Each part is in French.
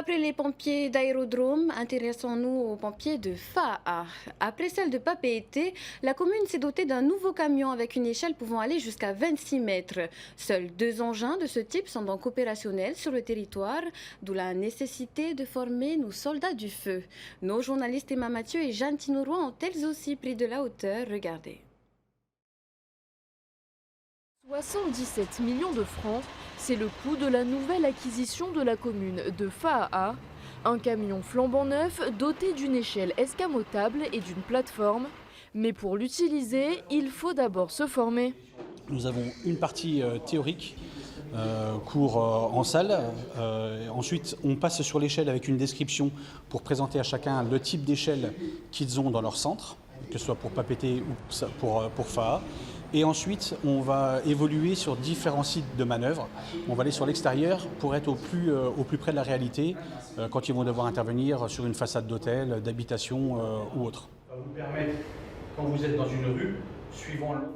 Après les pompiers d'aérodrome, intéressons-nous aux pompiers de FAA. Après celle de Papeete, la commune s'est dotée d'un nouveau camion avec une échelle pouvant aller jusqu'à 26 mètres. Seuls 2 engins de ce type sont donc opérationnels sur le territoire, d'où la nécessité de former nos soldats du feu. Nos journalistes Emma Mathieu et Jeanne Tinoroy ont elles aussi pris de la hauteur. Regardez. 77 millions de francs, c'est le coût de la nouvelle acquisition de la commune de FAA. Un camion flambant neuf doté d'une échelle escamotable et d'une plateforme. Mais pour l'utiliser, il faut d'abord se former. Nous avons une partie théorique, cours en salle. Ensuite, on passe sur l'échelle avec une description pour présenter à chacun le type d'échelle qu'ils ont dans leur centre, que ce soit pour Papeete ou pour FAA. Et ensuite, on va évoluer sur différents sites de manœuvre. On va aller sur l'extérieur pour être au plus près de la réalité quand ils vont devoir intervenir sur une façade d'hôtel, d'habitation ou autre. Ça va vous permettre, quand vous êtes dans une rue,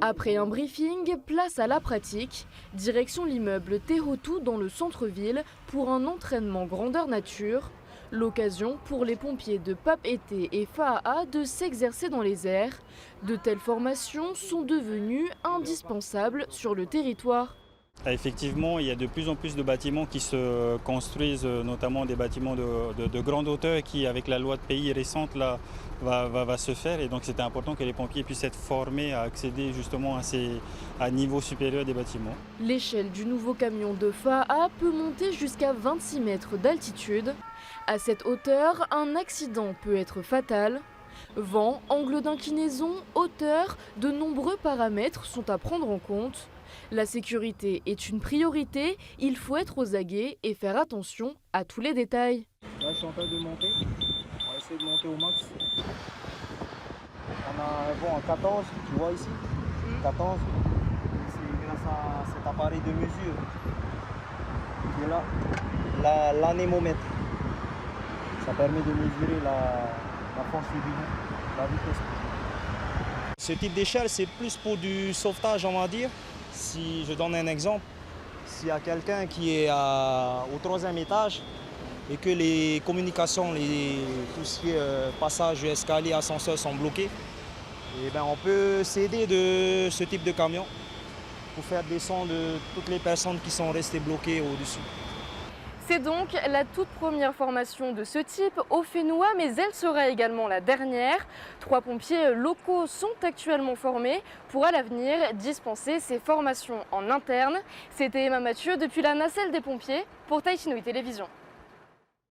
après un briefing, place à la pratique. Direction l'immeuble Tehotu dans le centre-ville pour un entraînement grandeur nature. L'occasion pour les pompiers de Papeete et FAA de s'exercer dans les airs. De telles formations sont devenues indispensables sur le territoire. Effectivement, il y a de plus en plus de bâtiments qui se construisent, notamment des bâtiments de grande hauteur qui, avec la loi de pays récente, là, va se faire. Et donc c'était important que les pompiers puissent être formés à accéder justement à un niveau supérieur des bâtiments. L'échelle du nouveau camion de FAA peut monter jusqu'à 26 mètres d'altitude. À cette hauteur, un accident peut être fatal. Vent, angle d'inclinaison, hauteur, de nombreux paramètres sont à prendre en compte. La sécurité est une priorité, il faut être aux aguets et faire attention à tous les détails. Là, je suis en train de monter, on va essayer de monter au max. On a un vent à 14, tu vois ici, 14. C'est grâce à cet appareil de mesure qui est là, l'anémomètre. Ça permet de mesurer la force du vent, la vitesse. Ce type d'échelle, c'est plus pour du sauvetage, on va dire. Si je donne un exemple, s'il y a quelqu'un qui est au 3e étage et que les communications, tout ce qui est passage, escalier, ascenseur sont bloqués, et ben on peut s'aider de ce type de camion pour faire descendre toutes les personnes qui sont restées bloquées au-dessus. C'est donc la toute première formation de ce type au Fénois, mais elle sera également la dernière. 3 pompiers locaux sont actuellement formés pour à l'avenir dispenser ces formations en interne. C'était Emma Mathieu depuis la nacelle des pompiers pour Tahiti Nui Télévision.